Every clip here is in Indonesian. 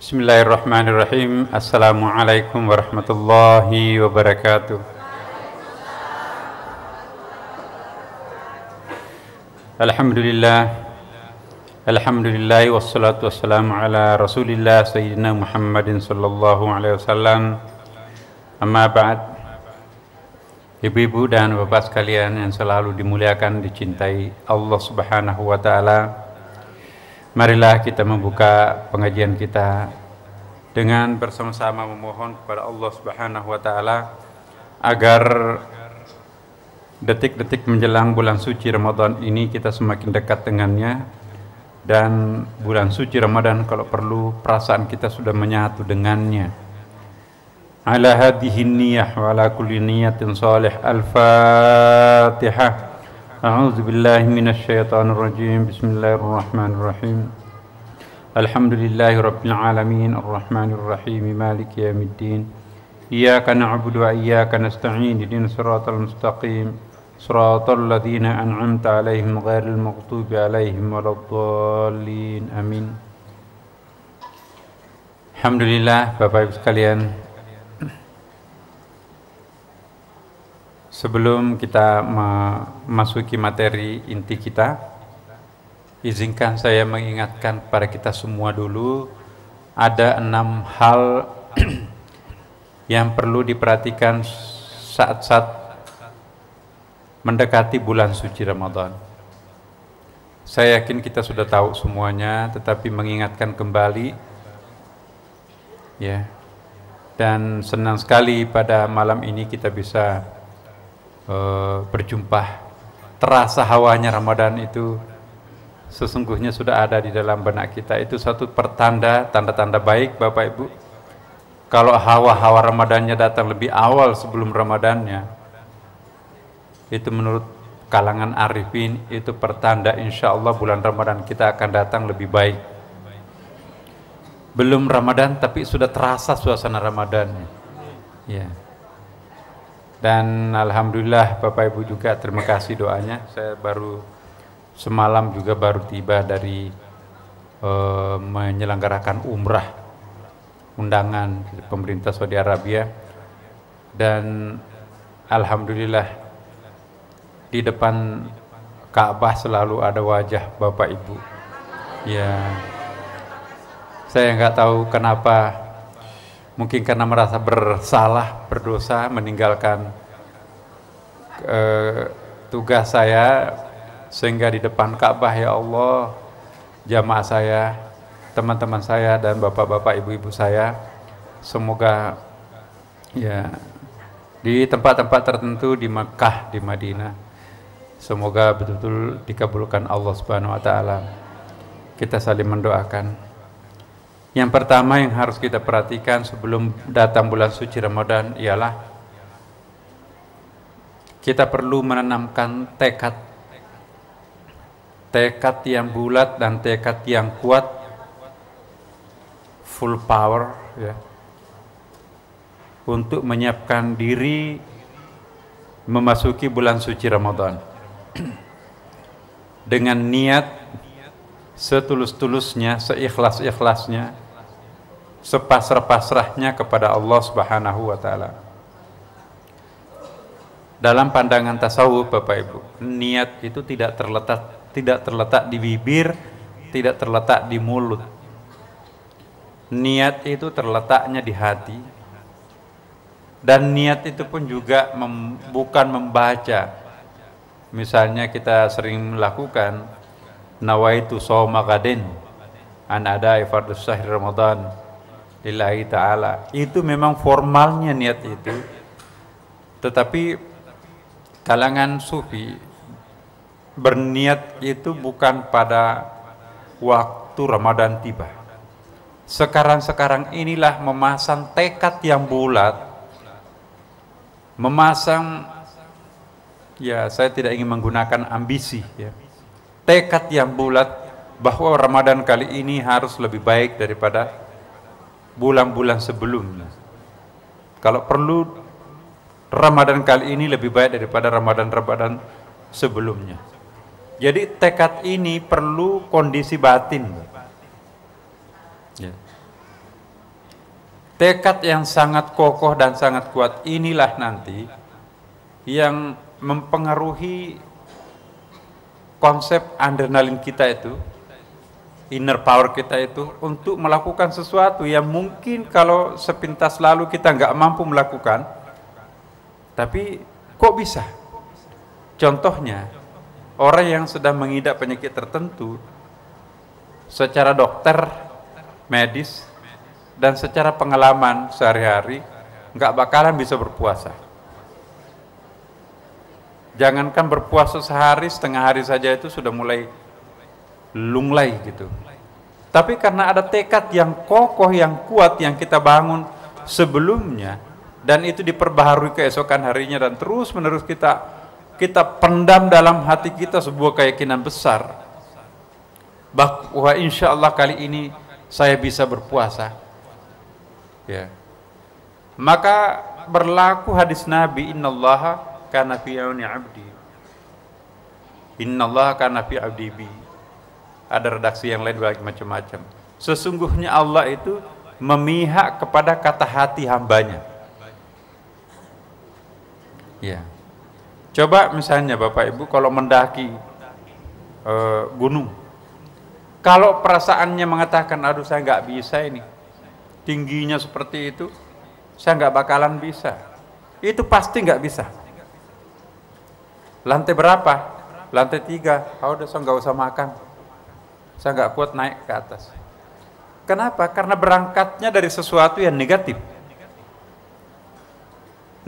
Bismillahirrahmanirrahim. Assalamualaikum warahmatullahi wabarakatuh. Alhamdulillah wassalatu wassalamu ala Rasulillah Sayyidina Muhammadin sallallahu alaihi wasallam. Amma ba'd. Ibu-ibu dan bapak sekalian yang selalu dimuliakan, dicintai Allah Subhanahu wa taala. Marilah kita membuka pengajian kita dengan bersama-sama memohon kepada Allah Subhanahu wa taala agar detik-detik menjelang bulan suci Ramadan ini kita semakin dekat dengannya, dan bulan suci Ramadan kalau perlu perasaan kita sudah menyatu dengannya. Ala hadhihi niyyah wa ala kulli niyatin salih. Al-Fatihah. A'udzu billahi minasy syaithanir rajim. Bismillahirrahmanirrahim. Alhamdulillahi rabbil alamin arrahmanir rahim maliki yaumiddin. Iyyaka na'budu wa iyyaka nasta'in. Ihdinas siratal mustaqim. Siratal ladzina an'amta 'alaihim ghairil maghdubi 'alaihim waladdallin. Amin. Alhamdulillah, Bapak Ibu sekalian. Sebelum kita memasuki materi inti kita, izinkan saya mengingatkan kepada kita semua dulu, ada 6 hal yang perlu diperhatikan saat-saat mendekati bulan suci Ramadan. Saya yakin kita sudah tahu semuanya, tetapi mengingatkan kembali, ya. Dan senang sekali pada malam ini kita bisa berjumpa. Terasa hawanya Ramadan itu sesungguhnya sudah ada di dalam benak kita. Itu satu tanda-tanda baik, Bapak Ibu. Kalau hawa-hawa Ramadannya datang lebih awal sebelum Ramadannya, itu menurut kalangan arifin itu pertanda insya Allah bulan Ramadan kita akan datang lebih baik. Belum Ramadan tapi sudah terasa suasana Ramadannya, ya. Dan alhamdulillah Bapak Ibu juga terima kasih doanya. Saya semalam juga baru tiba dari menyelenggarakan umrah undangan pemerintah Saudi Arabia, dan alhamdulillah di depan Ka'bah selalu ada wajah Bapak Ibu. Ya, saya nggak tahu kenapa. Mungkin karena merasa bersalah, berdosa, meninggalkan tugas saya, sehingga di depan Ka'bah, ya Allah, jamaah saya, teman-teman saya, dan bapak-bapak, ibu-ibu saya, semoga ya di tempat-tempat tertentu di Mekah, di Madinah, semoga betul-betul dikabulkan Allah Subhanahu wa taala. Kita saling mendoakan. Yang pertama yang harus kita perhatikan sebelum datang bulan suci Ramadan ialah kita perlu menanamkan tekad yang bulat dan tekad yang kuat, full power, ya, untuk menyiapkan diri memasuki bulan suci Ramadan dengan niat setulus-tulusnya, seikhlas-ikhlasnya, sepasrah-pasrahnya kepada Allah Subhanahu wa taala. Dalam pandangan tasawuf, Bapak Ibu, niat itu tidak terletak di bibir, tidak terletak di mulut. Niat itu terletaknya di hati. Dan niat itu pun juga bukan membaca. Misalnya kita sering melakukan nawaitu shauma ghadin an adai fardhus syahr Ramadan lillahi ta'ala. Itu memang formalnya niat itu, tetapi kalangan sufi berniat itu bukan pada waktu Ramadan tiba. Sekarang inilah memasang tekad yang bulat, memasang, ya saya tidak ingin menggunakan ambisi, ya, tekad yang bulat bahwa Ramadan kali ini harus lebih baik daripada bulan-bulan sebelumnya. Kalau perlu Ramadan kali ini lebih baik daripada Ramadan sebelumnya. Jadi tekad ini perlu kondisi batin. Ya. Tekad yang sangat kokoh dan sangat kuat inilah nanti yang mempengaruhi konsep adrenalin kita itu, inner power kita itu, untuk melakukan sesuatu yang mungkin kalau sepintas lalu kita nggak mampu melakukan, tapi kok bisa? Contohnya, orang yang sedang mengidap penyakit tertentu, secara dokter, medis, dan secara pengalaman sehari-hari nggak bakalan bisa berpuasa. Jangankan berpuasa sehari, setengah hari saja itu sudah mulai lunglai gitu. Tapi karena ada tekad yang kokoh, yang kuat, yang kita bangun sebelumnya, dan itu diperbaharui keesokan harinya, dan terus menerus kita pendam dalam hati kita sebuah keyakinan besar bahwa insya Allah kali ini saya bisa berpuasa. Ya, maka berlaku hadis Nabi, innallaha kana fi auni abdi, innallaha kana fi abdi bi. Ada redaksi yang lain bagi macam-macam. Sesungguhnya Allah itu memihak kepada kata hati hambanya. Ya, coba misalnya Bapak Ibu kalau mendaki gunung, kalau perasaannya mengatakan aduh saya nggak bisa ini, tingginya seperti itu, saya nggak bakalan bisa, itu pasti nggak bisa. Lantai berapa? Lantai 3. Udah saya nggak usah makan, saya nggak kuat naik ke atas. Kenapa? Karena berangkatnya dari sesuatu yang negatif.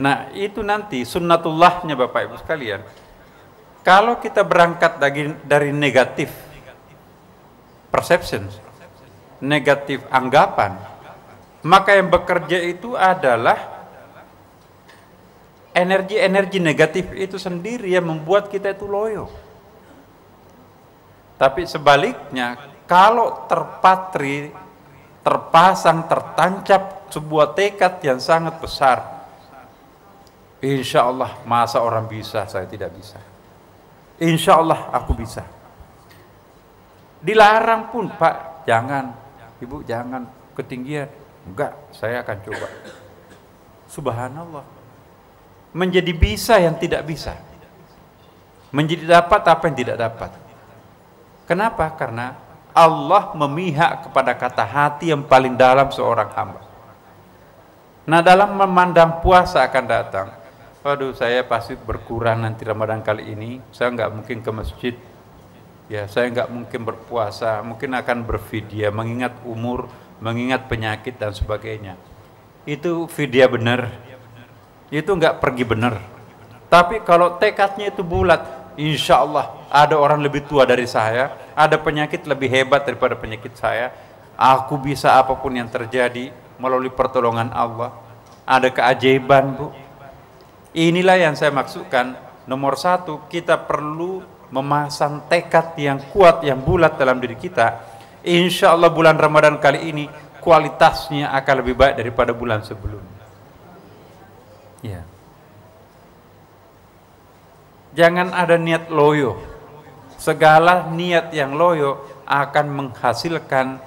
Nah itu nanti sunnatullahnya Bapak Ibu sekalian, kalau kita berangkat dari negatif perception, negatif anggapan, maka yang bekerja itu adalah energi-energi negatif itu sendiri yang membuat kita itu loyo. Tapi sebaliknya, kalau terpatri, terpasang, tertancap sebuah tekad yang sangat besar, insya Allah masa orang bisa, saya tidak bisa. Insya Allah aku bisa. Dilarang pun, Pak, jangan, Ibu jangan, ketinggian. Enggak, saya akan coba. Subhanallah. Menjadi bisa yang tidak bisa. Menjadi dapat apa yang tidak dapat. Kenapa? Karena Allah memihak kepada kata hati yang paling dalam seorang hamba. Nah dalam memandang puasa akan datang, waduh saya pasti berkurang nanti Ramadan kali ini, saya nggak mungkin ke masjid, ya saya nggak mungkin berpuasa, mungkin akan berfidyah, mengingat umur, mengingat penyakit dan sebagainya. Itu fidyah benar, itu nggak pergi benar. Tapi kalau tekadnya itu bulat, insya Allah ada orang lebih tua dari saya, ada penyakit lebih hebat daripada penyakit saya, aku bisa apapun yang terjadi melalui pertolongan Allah. Ada keajaiban, Bu. Inilah yang saya maksudkan. Nomor 1, kita perlu memasang tekad yang kuat, yang bulat dalam diri kita. Insya Allah bulan Ramadan kali ini kualitasnya akan lebih baik daripada bulan sebelumnya. Ya. Jangan ada niat loyo. Segala niat yang loyo akan menghasilkan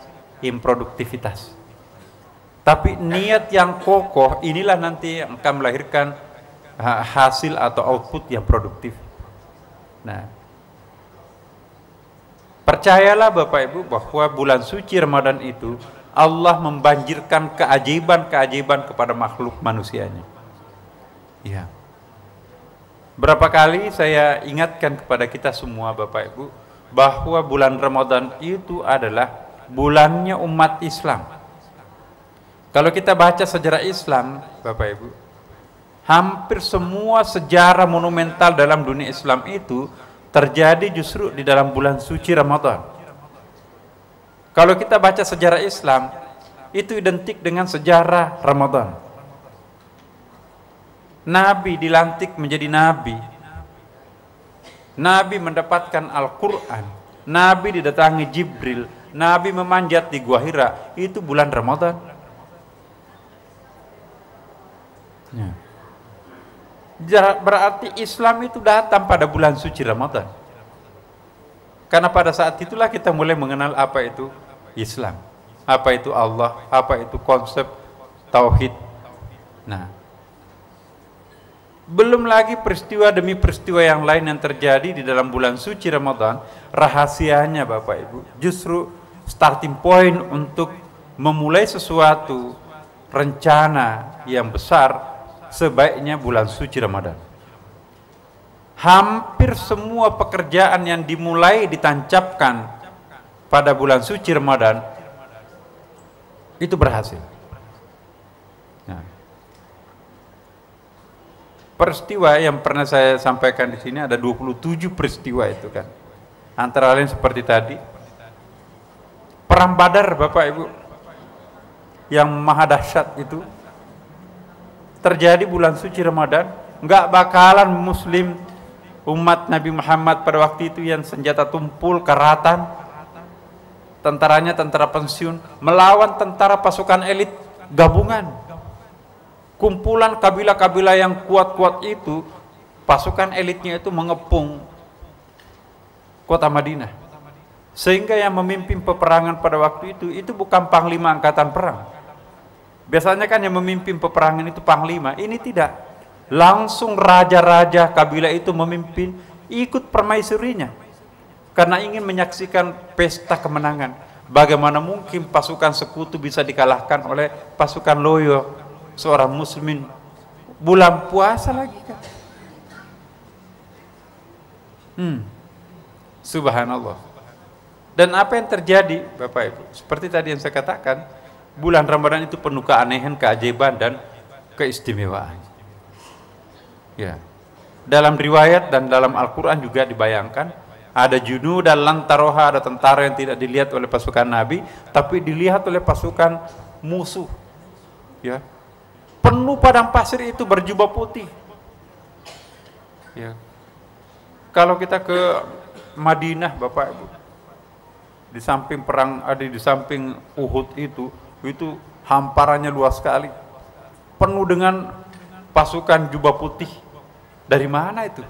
improduktivitas. Tapi niat yang kokoh inilah nanti yang akan melahirkan hasil atau output yang produktif. Nah, percayalah Bapak Ibu bahwa bulan suci Ramadan itu Allah membanjirkan keajaiban-keajaiban kepada makhluk manusianya. Ya. Berapa kali saya ingatkan kepada kita semua Bapak Ibu bahwa bulan Ramadan itu adalah bulannya umat Islam. Kalau kita baca sejarah Islam Bapak Ibu, hampir semua sejarah monumental dalam dunia Islam itu terjadi justru di dalam bulan suci Ramadan. Kalau kita baca sejarah Islam, itu identik dengan sejarah Ramadan. Nabi dilantik menjadi Nabi. Nabi mendapatkan Al-Quran. Nabi didatangi Jibril. Nabi memanjat di Gua Hira. Itu bulan Ramadan. Ya. Berarti Islam itu datang pada bulan suci Ramadan. Karena pada saat itulah kita mulai mengenal apa itu Islam, apa itu Allah, apa itu konsep tauhid. Nah, belum lagi peristiwa demi peristiwa yang lain yang terjadi di dalam bulan suci Ramadan. Rahasianya Bapak Ibu, justru starting point untuk memulai sesuatu rencana yang besar sebaiknya bulan suci Ramadan. Hampir semua pekerjaan yang dimulai ditancapkan pada bulan suci Ramadan itu berhasil. Nah, peristiwa yang pernah saya sampaikan di sini ada 27 peristiwa itu kan. Antara lain seperti tadi Perang Badar Bapak Ibu yang maha dahsyat itu terjadi bulan suci Ramadan. Nggak bakalan muslim umat Nabi Muhammad pada waktu itu yang senjata tumpul, karatan, tentaranya tentara pensiun melawan tentara pasukan elit gabungan. Kumpulan kabilah-kabilah yang kuat-kuat itu, pasukan elitnya itu mengepung kota Madinah. Sehingga yang memimpin peperangan pada waktu itu bukan panglima angkatan perang. Biasanya kan yang memimpin peperangan itu panglima, ini tidak. Langsung raja-raja kabilah itu memimpin, ikut permaisurinya. Karena ingin menyaksikan pesta kemenangan. Bagaimana mungkin pasukan sekutu bisa dikalahkan oleh pasukan loyo seorang muslimin bulan puasa lagi kan. Subhanallah. Dan apa yang terjadi Bapak Ibu? Seperti tadi yang saya katakan, bulan Ramadan itu penuh keanehan, keajaiban dan keistimewaan. Ya. Dalam riwayat dan dalam Al-Qur'an juga dibayangkan ada junud dan lantaroha, ada tentara yang tidak dilihat oleh pasukan Nabi, tapi dilihat oleh pasukan musuh. Ya. Penuh padang pasir itu berjubah putih. Ya. Kalau kita ke Madinah Bapak Ibu, di samping perang ada di samping Uhud itu hamparannya luas sekali, penuh dengan pasukan jubah putih. Dari mana itu?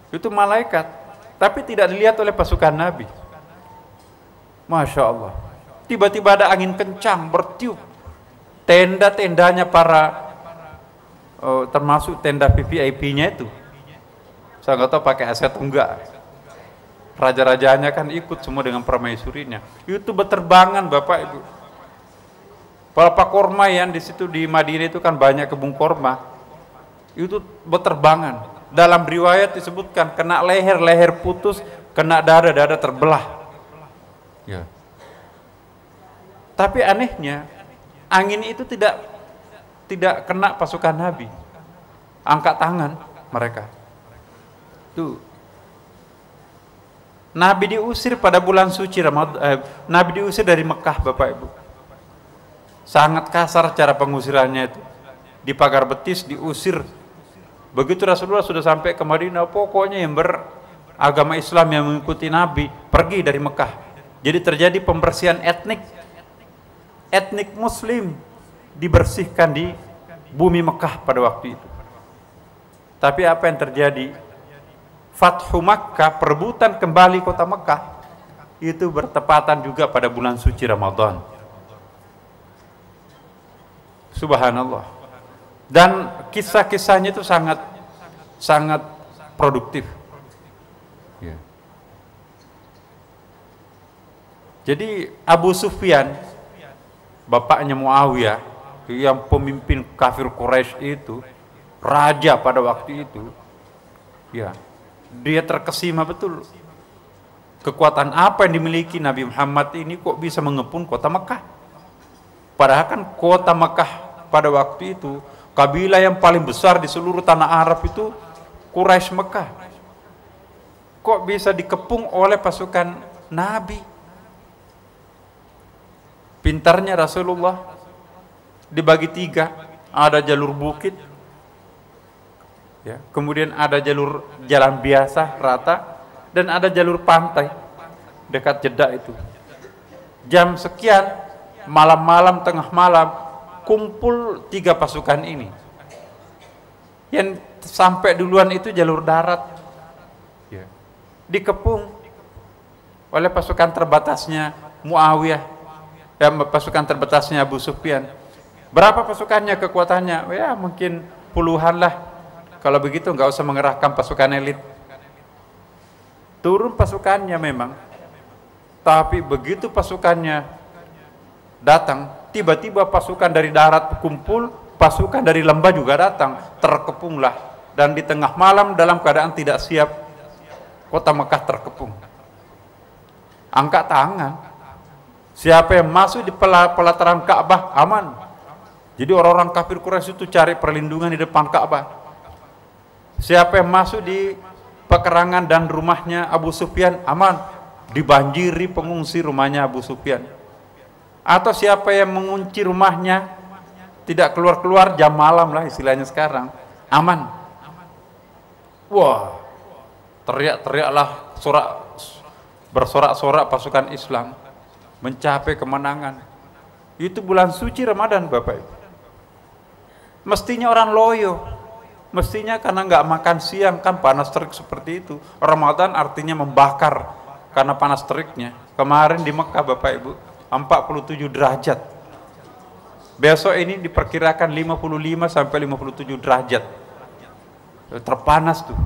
Itu malaikat, tapi tidak dilihat oleh pasukan Nabi. Masya Allah. Tiba-tiba ada angin kencang bertiup, tenda-tendanya para termasuk tenda VIP-nya itu, saya nggak tahu pakai AC atau enggak. Raja-rajanya kan ikut semua dengan permaisurinya. Itu berterbangan Bapak Ibu. Pelapa korma yang di situ di Madinah itu kan banyak kebun korma. Itu berterbangan. Dalam riwayat disebutkan kena leher putus, kena dada terbelah. Ya. Tapi anehnya angin itu tidak kena pasukan Nabi. Angkat tangan mereka. Tuh. Nabi diusir pada bulan suci Ramadan. Nabi diusir dari Mekah Bapak Ibu. Sangat kasar cara pengusirannya itu. Di pagar betis diusir. Begitu Rasulullah sudah sampai ke Madinah, pokoknya yang beragama Islam yang mengikuti Nabi pergi dari Mekah. Jadi terjadi pembersihan etnik. Etnik Muslim dibersihkan di bumi Mekah pada waktu itu. Tapi apa yang terjadi? Fathu Makkah, perebutan kembali kota Mekah, itu bertepatan juga pada bulan suci Ramadan. Subhanallah. Dan kisah-kisahnya itu sangat produktif. Ya. Jadi Abu Sufyan, bapaknya Muawiyah, yang pemimpin kafir Quraisy itu, raja pada waktu itu, ya. Dia terkesima betul. Kekuatan apa yang dimiliki Nabi Muhammad ini kok bisa mengepung kota Mekah? Padahal kan kota Mekah pada waktu itu kabilah yang paling besar di seluruh tanah Arab itu Quraisy Mekah. Kok bisa dikepung oleh pasukan Nabi? Pintarnya Rasulullah dibagi 3, ada jalur bukit, ya, kemudian ada jalur jalan biasa rata, dan ada jalur pantai dekat Jeddah itu. Jam sekian malam-malam, tengah malam, kumpul 3 pasukan ini. Yang sampai duluan itu jalur darat, ya, dikepung oleh pasukan terbatasnya Muawiyah, pasukan terbatasnya Abu Sufyan. Berapa pasukannya, kekuatannya? Ya mungkin puluhan lah. Kalau begitu nggak usah mengerahkan pasukan elit. Turun pasukannya memang, tapi begitu pasukannya datang, tiba-tiba pasukan dari darat kumpul, pasukan dari lembah juga datang, terkepunglah. Dan di tengah malam dalam keadaan tidak siap, kota Mekah terkepung. Angkat tangan, siapa yang masuk di pelataran Ka'bah aman. Jadi orang-orang kafir Quraisy itu cari perlindungan di depan Ka'bah. Siapa yang masuk di pekerangan dan rumahnya Abu Sufyan aman, dibanjiri pengungsi rumahnya Abu Sufyan. Atau siapa yang mengunci rumahnya, tidak keluar-keluar jam malam lah istilahnya sekarang, aman. Wah, teriak-teriaklah, bersorak-sorak pasukan Islam mencapai kemenangan. Itu bulan suci Ramadan, Bapak Ibu. Mestinya orang loyo, mestinya karena nggak makan siang, kan panas terik seperti itu. Ramadan artinya membakar karena panas teriknya. Kemarin di Mekah Bapak Ibu 47 derajat. Besok ini diperkirakan 55 sampai 57 derajat. Terpanas tuh.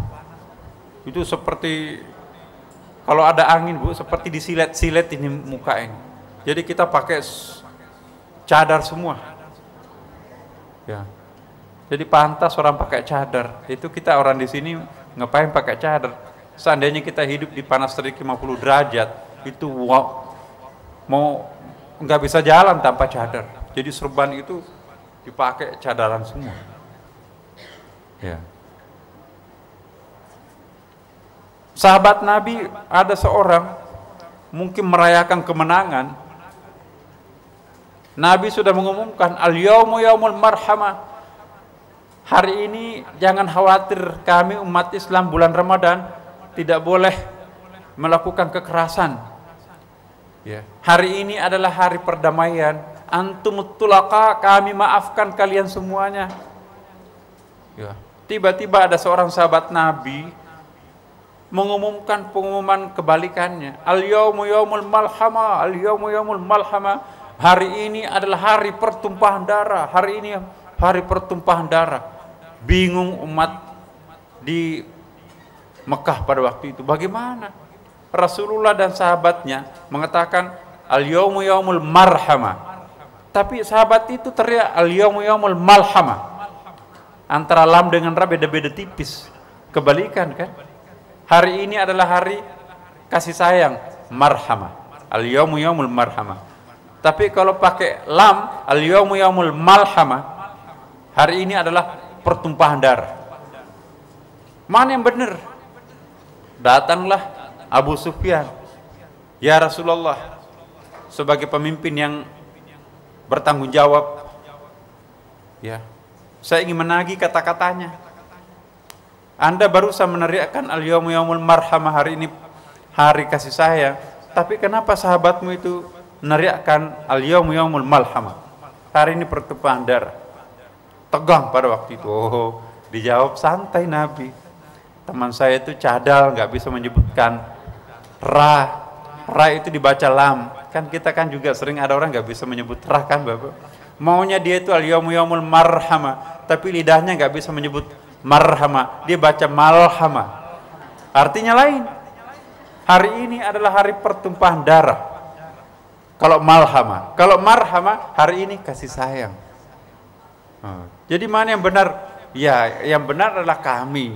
Itu seperti kalau ada angin Bu, seperti disilet-silet ini muka ini. Jadi kita pakai cadar semua. Ya. Jadi pantas orang pakai cadar. Itu kita orang di sini ngapain pakai cadar? Seandainya kita hidup di panas terik 50 derajat, itu wow, mau nggak bisa jalan tanpa cadar. Jadi serban itu dipakai cadaran semua. Ya. Sahabat Nabi ada seorang mungkin merayakan kemenangan. Nabi sudah mengumumkan al-yaumu yaumul marhamah. Hari ini jangan khawatir, kami umat Islam bulan Ramadan tidak boleh melakukan kekerasan. Ya. Hari ini adalah hari perdamaian. Antumut tulaka, kami maafkan kalian semuanya. Ya. Tiba-tiba ada seorang sahabat Nabi mengumumkan pengumuman kebalikannya. Al-yaumu yaumul malhamah, al-yaumu yaumul malhamah. Hari ini adalah hari pertumpahan darah. Hari ini hari pertumpahan darah. Bingung umat di Mekah pada waktu itu. Bagaimana? Rasulullah dan sahabatnya mengatakan al-yaumu yaumul marhamah. Tapi sahabat itu teriak al-yaumu yaumul malhamah. Antara lam dengan ra beda-beda tipis. Kebalikan kan? Hari ini adalah hari kasih sayang, marhamah. Al-yaumu yaumul marhamah. Tapi kalau pakai lam, al-yaumu yaumul malhamah, hari ini adalah pertumpahan darah. Mana yang benar? Datanglah Abu Sufyan. Ya Rasulullah, sebagai pemimpin yang bertanggung jawab, ya, saya ingin menagih kata-katanya. Anda barusan meneriakkan al-yaumu yaumul marhamah, hari ini hari kasih sayang, tapi kenapa sahabatmu itu meneriakkan al-yaumu yaumul malhamah, hari ini pertumpahan darah? Tegang pada waktu itu. Oh, dijawab santai Nabi. Teman saya itu cadal, nggak bisa menyebutkan ra. Ra itu dibaca lam. Kan kita kan juga sering ada orang nggak bisa menyebut ra kan Bapak. Maunya dia itu al-yaumu yaumul marhamah, tapi lidahnya nggak bisa menyebut marhamah, dia baca malhamah. Artinya lain. Hari ini adalah hari pertumpahan darah. Kalau malhamah, kalau marhamah, hari ini kasih sayang. Jadi mana yang benar? Ya, yang benar adalah kami.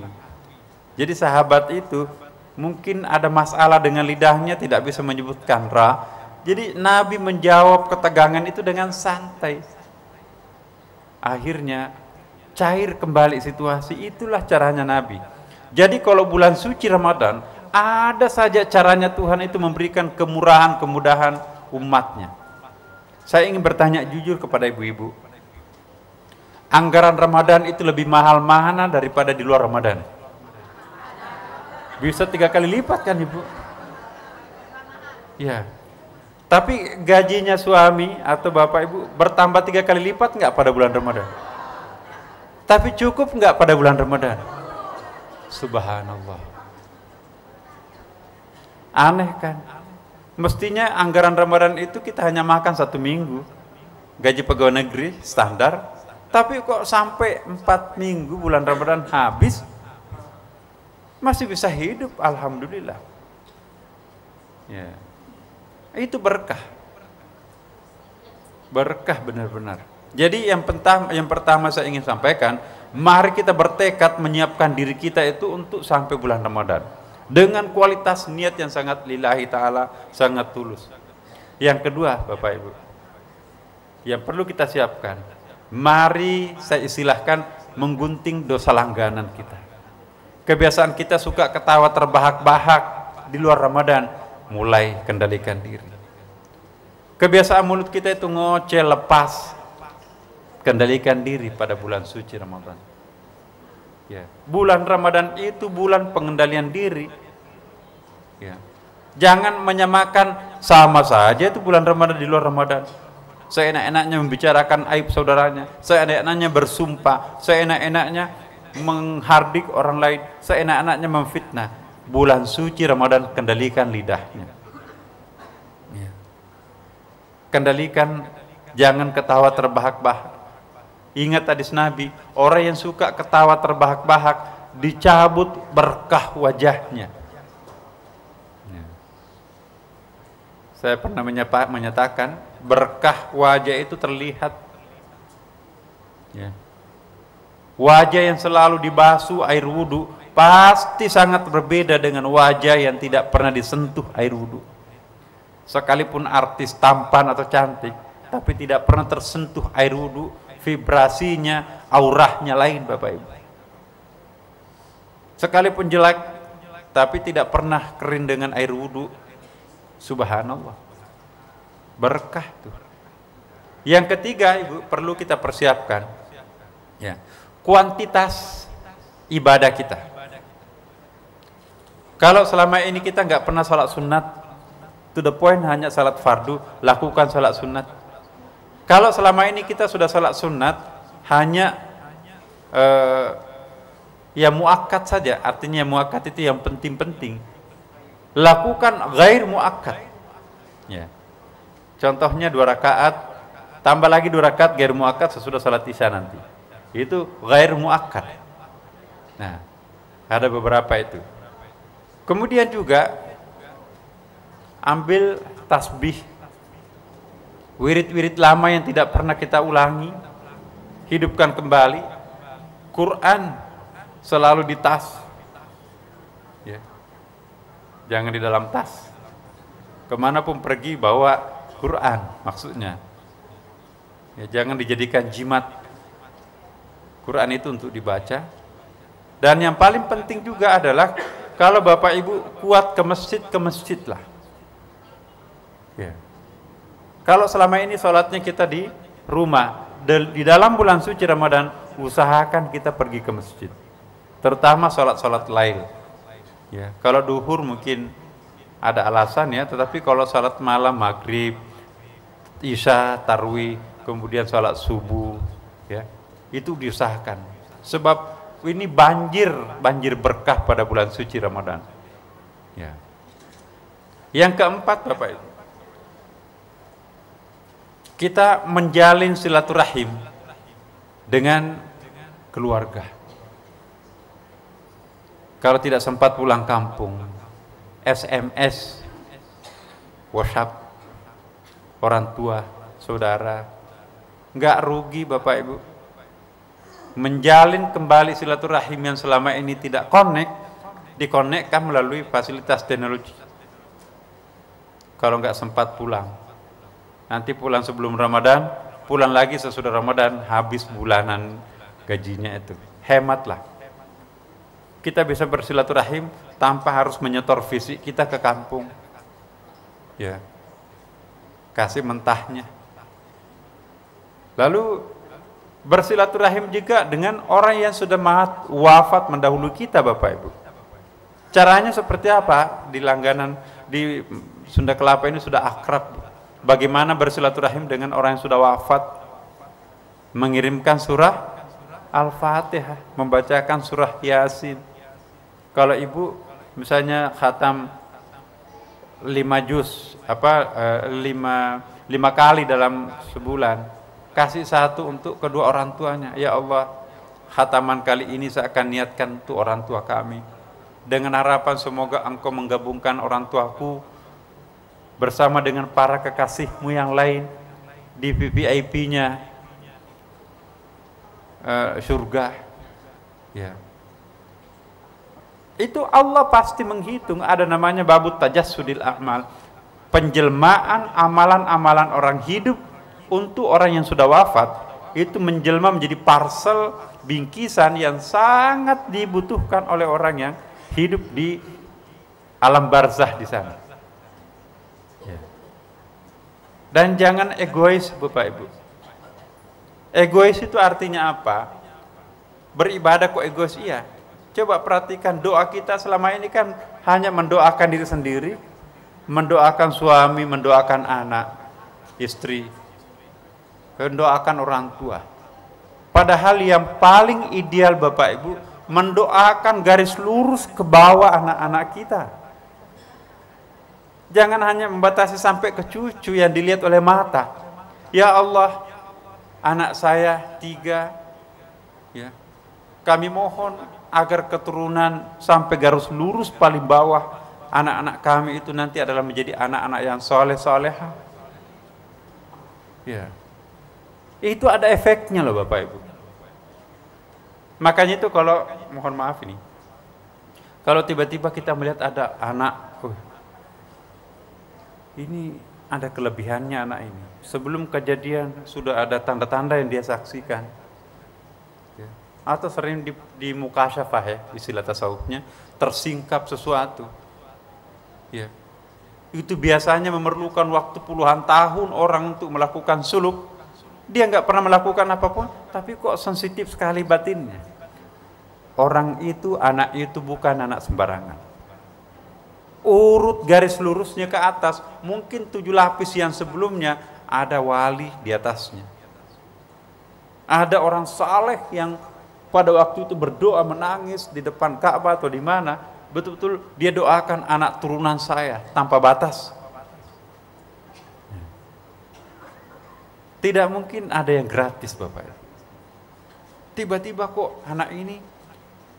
Jadi sahabat itu mungkin ada masalah dengan lidahnya, tidak bisa menyebutkan ra. Jadi Nabi menjawab ketegangan itu dengan santai. Akhirnya cair kembali situasi. Itulah caranya Nabi. Jadi kalau bulan suci Ramadan, ada saja caranya Tuhan itu memberikan kemurahan, kemudahan umatnya. Saya ingin bertanya jujur kepada ibu-ibu, anggaran Ramadan itu lebih mahal mana daripada di luar Ramadan? Bisa 3 kali lipat kan Ibu? Ya. Tapi gajinya suami atau bapak ibu bertambah 3 kali lipat nggak pada bulan Ramadan? Tapi cukup nggak pada bulan Ramadan? Subhanallah. Aneh kan? Mestinya anggaran Ramadan itu kita hanya makan 1 minggu. gaji pegawai negeri standar, tapi kok sampai 4 minggu bulan Ramadan habis masih bisa hidup, alhamdulillah. Ya. Itu berkah. Berkah benar-benar. Jadi yang pertama saya ingin sampaikan, mari kita bertekad menyiapkan diri kita itu untuk sampai bulan Ramadan dengan kualitas niat yang sangat lillahi ta'ala, sangat tulus. Yang kedua, Bapak Ibu, yang perlu kita siapkan, mari saya istilahkan menggunting dosa langganan kita. Kebiasaan kita suka ketawa terbahak-bahak di luar Ramadan, mulai kendalikan diri. Kebiasaan mulut kita itu ngoceh lepas, kendalikan diri pada bulan suci Ramadan. Ya, bulan Ramadan itu bulan pengendalian diri. Ya. Jangan menyamakan, sama saja itu bulan Ramadan di luar Ramadan. Seenak-enaknya membicarakan aib saudaranya, seenak-enaknya bersumpah, seenak-enaknya menghardik orang lain, seenak-enaknya memfitnah. Bulan suci Ramadan, kendalikan lidahnya. Ya. Kendalikan, jangan ketawa terbahak-bahak. Ingat hadis Nabi, orang yang suka ketawa terbahak-bahak dicabut berkah wajahnya. Ya. Saya pernah menyatakan berkah wajah itu terlihat. Ya. Wajah yang selalu dibasuh air wudhu pasti sangat berbeda dengan wajah yang tidak pernah disentuh air wudhu. Sekalipun artis tampan atau cantik, tapi tidak pernah tersentuh air wudhu, vibrasinya, aurahnya lain, Bapak Ibu. Sekalipun jelek, tapi tidak pernah kering dengan air wudhu, subhanallah, berkah tuh. Yang ketiga, Ibu, perlu kita persiapkan, ya, kuantitas ibadah kita. Kalau selama ini kita nggak pernah salat sunat, to the point hanya salat fardu, lakukan salat sunat. Kalau selama ini kita sudah salat sunat, hanya ya muakkad saja, artinya muakkad itu yang penting-penting. Lakukan ghair muakkad. Ya. Contohnya 2 rakaat, tambah lagi 2 rakaat ghair muakkad sesudah salat isya nanti. Itu ghair muakkad. Nah, ada beberapa itu. Kemudian juga ambil tasbih, wirid-wirid lama yang tidak pernah kita ulangi, hidupkan kembali. Quran selalu di tas, ya. Jangan di dalam tas. Kemanapun pergi bawa Quran, maksudnya. Ya, jangan dijadikan jimat. Quran itu untuk dibaca. Dan yang paling penting juga adalah kalau Bapak Ibu kuat ke masjid lah. Ya. Kalau selama ini sholatnya kita di rumah, di dalam bulan suci Ramadan, usahakan kita pergi ke masjid. Terutama sholat-sholat lail. Ya, kalau duhur mungkin ada alasan ya, tetapi kalau sholat malam, maghrib, isya, tarwih, kemudian sholat subuh, ya, itu diusahakan. Sebab ini banjir berkah pada bulan suci Ramadan. Ya. Yang keempat, Bapak Ibu, kita menjalin silaturahim dengan keluarga. Kalau tidak sempat pulang kampung, SMS, WhatsApp, orang tua, saudara, nggak rugi Bapak Ibu. Menjalin kembali silaturahim yang selama ini tidak dikonekkan melalui fasilitas teknologi. Kalau nggak sempat pulang, nanti pulang sebelum Ramadan, pulang lagi sesudah Ramadan, habis bulanan gajinya itu. Hematlah. Kita bisa bersilaturahim tanpa harus menyetor fisik kita ke kampung. Ya. Kasih mentahnya. Lalu bersilaturahim juga dengan orang yang sudah wafat mendahului kita, Bapak Ibu. Caranya seperti apa? Di langganan di Sunda Kelapa ini sudah akrab. Bagaimana bersilaturahim dengan orang yang sudah wafat? Mengirimkan surah Al-Fatihah, membacakan surah Yasin. Kalau ibu misalnya khatam 5 juz, 5 kali dalam sebulan, kasih satu untuk kedua orang tuanya. Ya Allah, khataman kali ini saya akan niatkan untuk orang tua kami, dengan harapan semoga engkau menggabungkan orang tuaku bersama dengan para kekasihmu yang lain di VIP-nya surga. Ya. Itu Allah pasti menghitung, ada namanya babut tajassudil a'mal, penjelmaan amalan-amalan orang hidup untuk orang yang sudah wafat, itu menjelma menjadi parcel bingkisan yang sangat dibutuhkan oleh orang yang hidup di alam barzah di sana. Ya. Dan jangan egois, Bapak Ibu. Egois itu artinya apa? Beribadah kok egois? Iya. Coba perhatikan doa kita selama ini kan hanya mendoakan diri sendiri, mendoakan suami, mendoakan anak, istri, mendoakan orang tua. Padahal yang paling ideal Bapak Ibu, mendoakan garis lurus ke bawah anak-anak kita. Jangan hanya membatasi sampai ke cucu yang dilihat oleh mata. Ya Allah, anak saya 3, ya, kami mohon agar keturunan sampai garis lurus paling bawah anak-anak kami itu nanti adalah menjadi anak-anak yang soleh-soleha. Ya, itu ada efeknya loh Bapak Ibu. Makanya itu kalau, mohon maaf ini, kalau tiba-tiba kita melihat ada anak, ini ada kelebihannya anak ini, sebelum kejadian sudah ada tanda-tanda yang dia saksikan, ya. Atau sering di mukasyafah, ya, istilah tasawufnya, tersingkap sesuatu, ya. Itu biasanya memerlukan waktu puluhan tahun orang untuk melakukan suluk. Dia nggak pernah melakukan apapun, tapi kok sensitif sekali batinnya. Orang itu, anak itu bukan anak sembarangan. Urut garis lurusnya ke atas, mungkin 7 lapis yang sebelumnya ada wali di atasnya. Ada orang saleh yang pada waktu itu berdoa menangis di depan Ka'bah atau di mana, betul-betul dia doakan anak turunan saya tanpa batas. Tidak mungkin ada yang gratis Bapak. Tiba-tiba kok anak ini,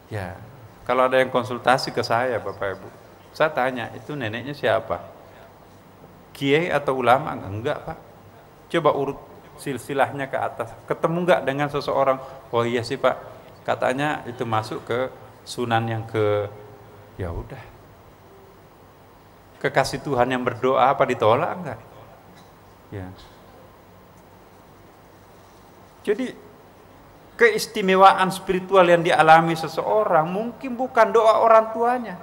ya kalau ada yang konsultasi ke saya Bapak Ibu, saya tanya, itu neneknya siapa? Kiai atau ulama? Enggak Pak. Coba urut silsilahnya ke atas, ketemu enggak dengan seseorang? Oh iya sih Pak, katanya itu masuk ke sunan yang ke, ya udah. Kekasih Tuhan yang berdoa apa ditolak enggak? Ya. Jadi keistimewaan spiritual yang dialami seseorang mungkin bukan doa orang tuanya,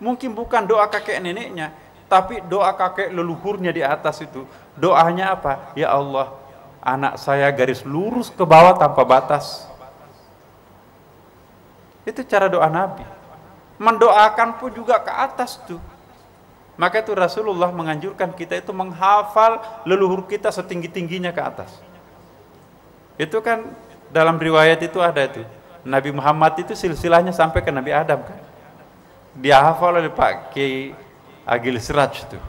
mungkin bukan doa kakek neneknya, tapi doa kakek leluhurnya di atas itu. Doanya apa? Ya Allah, anak saya garis lurus ke bawah tanpa batas. Itu cara doa Nabi. Mendoakan pun juga ke atas tuh. Maka itu Rasulullah menganjurkan kita itu menghafal leluhur kita setinggi-tingginya ke atas. Itu kan dalam riwayat itu ada itu, Nabi Muhammad itu silsilahnya sampai ke Nabi Adam kan. Dia hafal oleh Pak Kiai Agil Siraj itu.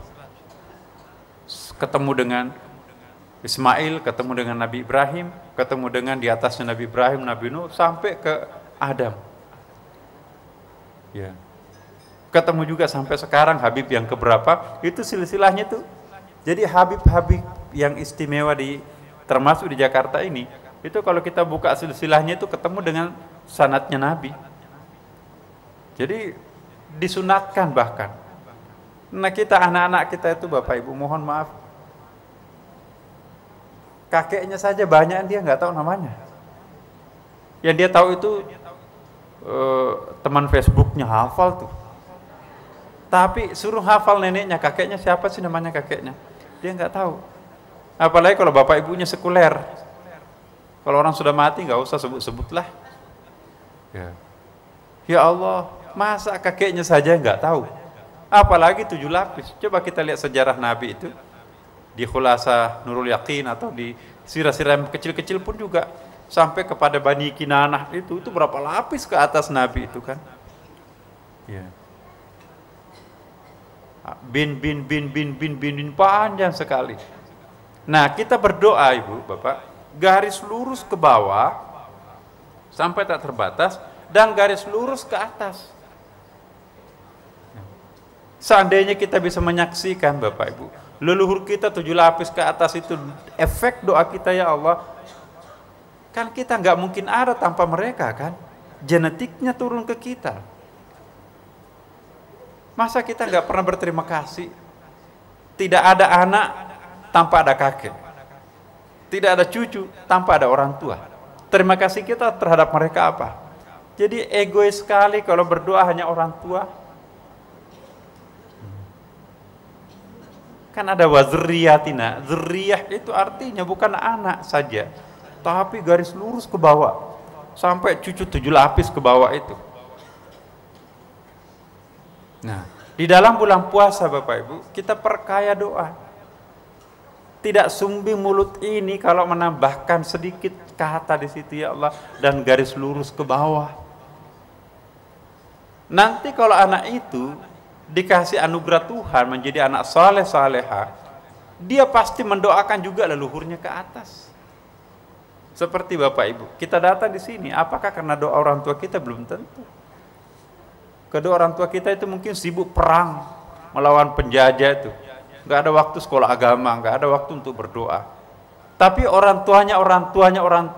Ketemu dengan Ismail, ketemu dengan Nabi Ibrahim, ketemu dengan di atasnya Nabi Ibrahim, Nabi Nuh, sampai ke Adam. Ya. Ketemu juga sampai sekarang Habib yang keberapa, itu silsilahnya itu. Jadi Habib-Habib yang istimewa termasuk di Jakarta ini, itu kalau kita buka silsilahnya itu ketemu dengan sanadnya Nabi. Jadi disunatkan bahkan. Nah kita anak-anak kita itu Bapak Ibu mohon maaf, kakeknya saja banyak yang dia nggak tahu namanya. Yang dia tahu itu teman Facebooknya hafal tuh. Tapi suruh hafal neneknya, kakeknya siapa sih namanya kakeknya? Dia nggak tahu. Apalagi kalau bapak ibunya sekuler. Kalau orang sudah mati nggak usah sebut-sebutlah. Ya. Ya Allah, masa kakeknya saja nggak tahu? Apalagi 7 lapis. Coba kita lihat sejarah Nabi itu di Khulasa Nurul Yaqin atau di sirah-sirah kecil-kecil pun juga sampai kepada Bani Kinanah itu berapa lapis ke atas Nabi itu kan? Ya. Bin panjang sekali. Nah, kita berdoa Ibu, Bapak, garis lurus ke bawah sampai tak terbatas dan garis lurus ke atas. Seandainya kita bisa menyaksikan Bapak Ibu, leluhur kita 7 lapis ke atas itu efek doa kita, ya Allah, kan kita nggak mungkin ada tanpa mereka kan, genetiknya turun ke kita. Masa kita nggak pernah berterima kasih? Tidak ada anak tanpa ada kakek, tidak ada cucu tanpa ada orang tua. Terima kasih kita terhadap mereka apa? Jadi egois sekali kalau berdoa hanya orang tua. Kan ada wazriyatina, zuriyah itu artinya bukan anak saja, tapi garis lurus ke bawah sampai cucu 7 lapis ke bawah itu. Nah, di dalam bulan puasa Bapak Ibu, kita perkaya doa. Tidak sumbing mulut ini kalau menambahkan sedikit kata di situ, ya Allah, dan garis lurus ke bawah. Nanti kalau anak itu dikasih anugerah Tuhan menjadi anak saleh saleha, dia pasti mendoakan juga leluhurnya ke atas. Seperti Bapak Ibu, kita datang di sini, apakah karena doa orang tua kita? Belum tentu. Kedua orang tua kita itu mungkin sibuk perang melawan penjajah itu, nggak ada waktu sekolah agama, nggak ada waktu untuk berdoa. Tapi orang tuanya orang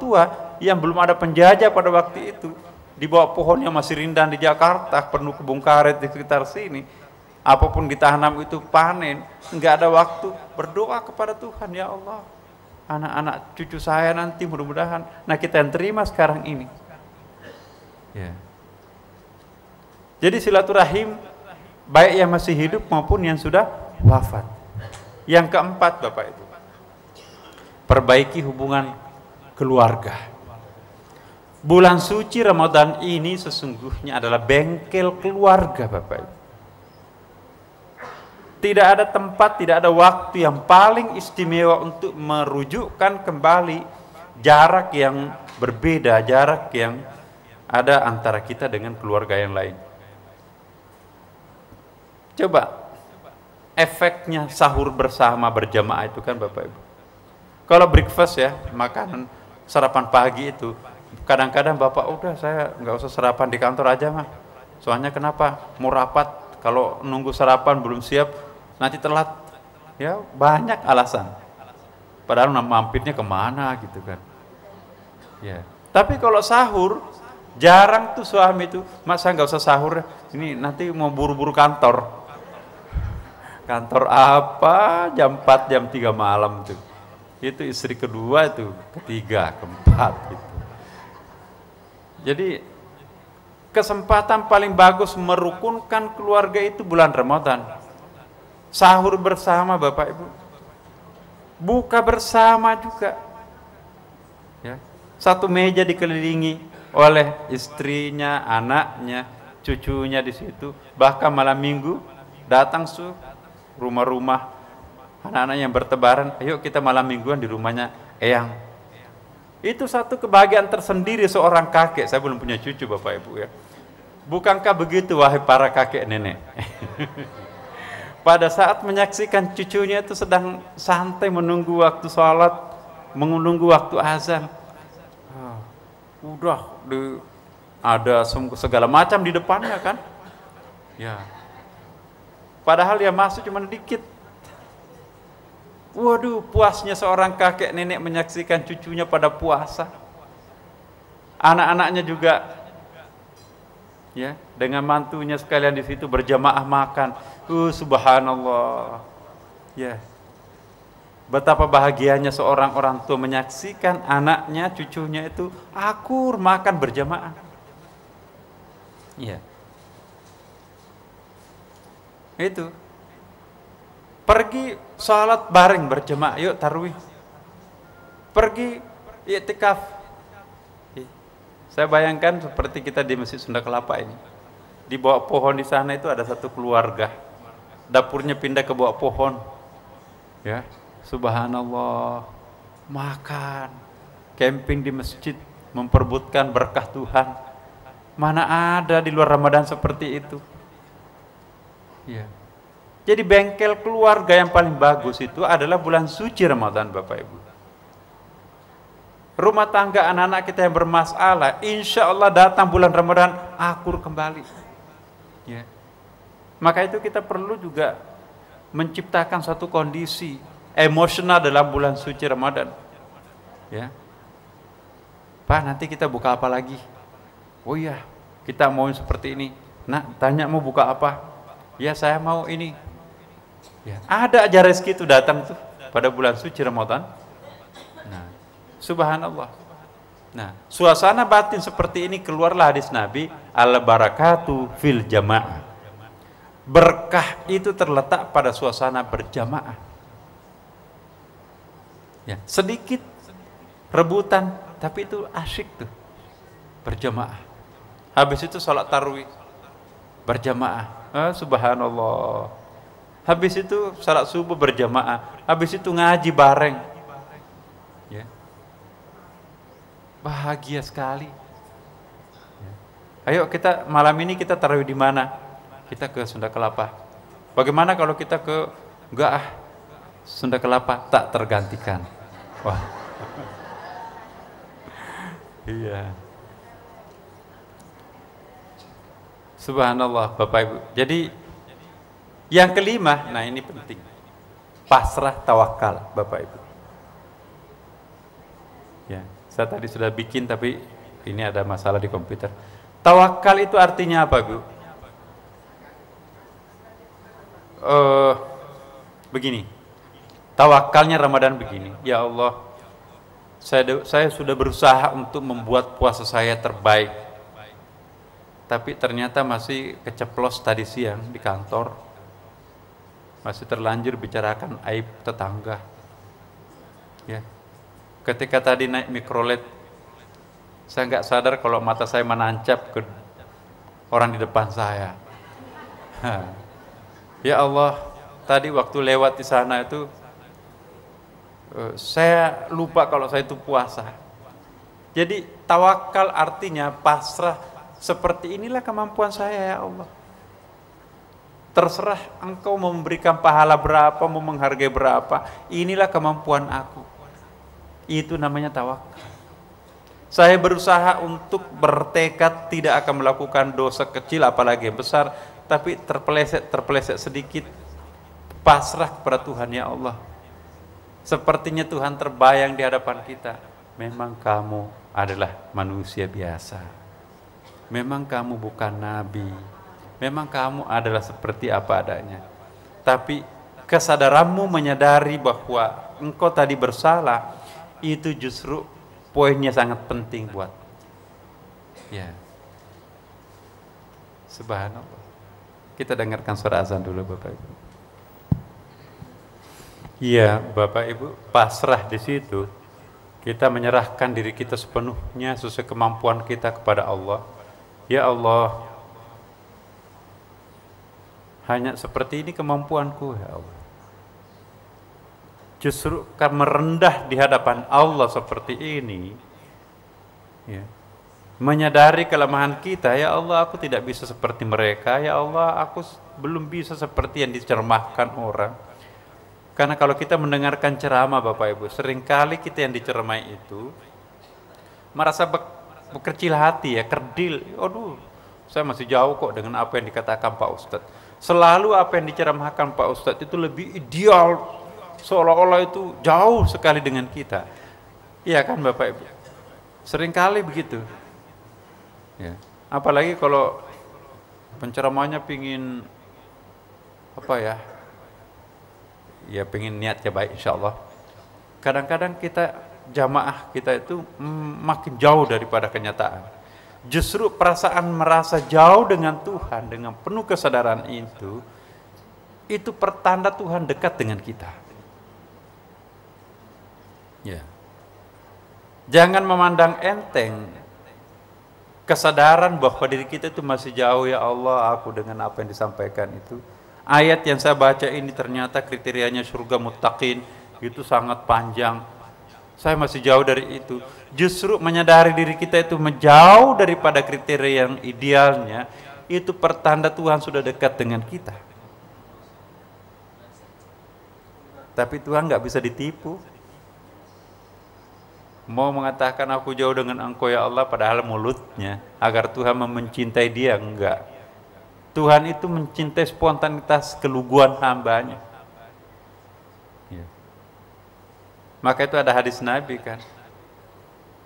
tua yang belum ada penjajah pada waktu itu, di bawah pohon yang masih rindang di Jakarta, penuh kebun karet di sekitar sini, apapun ditanam itu panen, nggak ada waktu berdoa kepada Tuhan, ya Allah, anak-anak cucu saya nanti mudah-mudahan. Nah, kita yang terima sekarang ini. Ya. Jadi silaturahim baik yang masih hidup maupun yang sudah wafat. Yang keempat Bapak Ibu, perbaiki hubungan keluarga. Bulan suci Ramadan ini sesungguhnya adalah bengkel keluarga Bapak Ibu. Tidak ada tempat, tidak ada waktu yang paling istimewa untuk merujukkan kembali jarak yang berbeda, jarak yang ada antara kita dengan keluarga yang lain. Coba efeknya sahur bersama berjamaah itu kan Bapak Ibu. Kalau breakfast ya, makanan sarapan pagi itu, kadang-kadang Bapak udah saya nggak usah sarapan di kantor aja mah. Soalnya kenapa? Mau rapat, kalau nunggu sarapan belum siap nanti telat. Ya banyak alasan. Padahal mampirnya kemana gitu kan. Ya. Tapi kalau sahur jarang tuh suami itu, Mas saya nggak usah sahur, ini nanti mau buru-buru kantor. Kantor apa? Jam 4, jam 3 malam tuh. Itu istri kedua itu, ketiga, keempat gitu. Jadi kesempatan paling bagus merukunkan keluarga itu bulan Ramadan. Sahur bersama Bapak Ibu. Buka bersama juga. Ya. Satu meja dikelilingi oleh istrinya, anaknya, cucunya di situ. Bahkan malam minggu datang rumah-rumah anak-anak yang bertebaran, ayo kita malam mingguan di rumahnya Eyang. Itu satu kebahagiaan tersendiri seorang kakek. Saya belum punya cucu Bapak Ibu ya. Bukankah begitu wahai para kakek nenek? Pada saat menyaksikan cucunya itu sedang santai menunggu waktu sholat, menunggu waktu azan, udah ada segala macam di depannya kan, ya. Padahal dia masuk cuma dikit. Waduh, puasnya seorang kakek nenek menyaksikan cucunya pada puasa. Anak-anaknya juga, ya, dengan mantunya sekalian di situ berjamaah makan. Subhanallah. Ya. Betapa bahagianya seorang orang tua menyaksikan anaknya, cucunya itu akur makan berjamaah. Iya. Itu. Pergi salat bareng berjamaah, yuk tarawih. Pergi i'tikaf. Saya bayangkan seperti kita di Masjid Sunda Kelapa ini. Di bawah pohon di sana itu ada satu keluarga. Dapurnya pindah ke bawah pohon. Ya, subhanallah. Makan, camping di masjid, memperebutkan berkah Tuhan. Mana ada di luar Ramadan seperti itu? Ya. Jadi bengkel keluarga yang paling bagus itu adalah bulan suci Ramadan, Bapak Ibu. Rumah tangga anak-anak kita yang bermasalah, insya Allah datang bulan Ramadan akur kembali. Ya. Maka itu kita perlu juga menciptakan suatu kondisi emosional dalam bulan suci Ramadan. Ya. Pak, nanti kita buka apa lagi? Oh iya, kita mau seperti ini. Nak, tanya mau buka apa? Ya, saya mau ini. Ya, ada aja rezeki itu datang tuh pada bulan suci Ramadan. Nah, subhanallah. Nah, suasana batin seperti ini keluarlah hadis Nabi, al-barakatu fil jamaah. Berkah itu terletak pada suasana berjamaah. Ya, sedikit rebutan, tapi itu asyik tuh berjamaah. Habis itu sholat tarawih berjamaah. Subhanallah. Habis itu sholat subuh berjamaah. Habis itu ngaji bareng. Ya. Bahagia sekali. Ya. Ayo kita malam ini kita tarawih di mana? Kita ke Sunda Kelapa. Bagaimana kalau kita ke Sunda Kelapa tak tergantikan. Wah. Iya. Subhanallah Bapak Ibu. Jadi yang kelima, nah ini penting. Pasrah tawakal Bapak Ibu. Ya, saya tadi sudah bikin tapi ini ada masalah di komputer. Tawakal itu artinya apa, Bu? Begini. Tawakalnya Ramadan begini. Ya Allah, saya sudah berusaha untuk membuat puasa saya terbaik. Tapi ternyata masih keceplos tadi siang di kantor. Masih terlanjur bicarakan aib tetangga. Ya. Ketika tadi naik mikrolet, saya nggak sadar kalau mata saya menancap ke orang di depan saya. Ya Allah, tadi waktu lewat di sana itu saya lupa kalau saya itu puasa. Jadi tawakal artinya pasrah. Seperti inilah kemampuan saya ya Allah. Terserah engkau mau memberikan pahala berapa, mau menghargai berapa. Inilah kemampuan aku. Itu namanya tawakal. Saya berusaha untuk bertekad tidak akan melakukan dosa kecil apalagi yang besar. Tapi terpeleset sedikit. Pasrah kepada Tuhan ya Allah. Sepertinya Tuhan terbayang di hadapan kita. Memang kamu adalah manusia biasa. Memang kamu bukan nabi. Memang kamu adalah seperti apa adanya. Tapi kesadaranmu menyadari bahwa engkau tadi bersalah, itu justru poinnya sangat penting buat. Ya. Subhanallah. Kita dengarkan suara azan dulu Bapak Ibu. Iya, Bapak Ibu, pasrah di situ. Kita menyerahkan diri kita sepenuhnya sesuai kemampuan kita kepada Allah. Ya Allah, hanya seperti ini kemampuanku ya Allah. Justru karena merendah di hadapan Allah seperti ini, ya, menyadari kelemahan kita, ya Allah aku tidak bisa seperti mereka, ya Allah aku belum bisa seperti yang dicermahkan orang. Karena kalau kita mendengarkan ceramah Bapak Ibu, seringkali kita yang diceramai itu merasa berkecil hati ya, kerdil. Aduh, saya masih jauh kok dengan apa yang dikatakan Pak Ustadz. Selalu apa yang diceramahkan Pak Ustadz itu lebih ideal, seolah-olah itu jauh sekali dengan kita. Iya kan Bapak Ibu? Seringkali begitu. Ya. Apalagi kalau penceramahnya pingin apa ya? Ya pingin niatnya baik insya Allah. Kadang-kadang kita jamaah kita itu makin jauh daripada kenyataan. Justru perasaan merasa jauh dengan Tuhan dengan penuh kesadaran itu pertanda Tuhan dekat dengan kita. Ya. Jangan memandang enteng kesadaran bahwa diri kita itu masih jauh ya Allah aku dengan apa yang disampaikan itu. Ayat yang saya baca ini ternyata kriterianya surga muttaqin itu sangat panjang. Saya masih jauh dari itu. Justru menyadari diri kita itu menjauh daripada kriteria yang idealnya, itu pertanda Tuhan sudah dekat dengan kita. Tapi Tuhan nggak bisa ditipu. Mau mengatakan aku jauh dengan engkau ya Allah, padahal mulutnya agar Tuhan mencintai dia, enggak. Tuhan itu mencintai spontanitas keluguan hambanya. Ya. Maka itu ada hadis Nabi kan,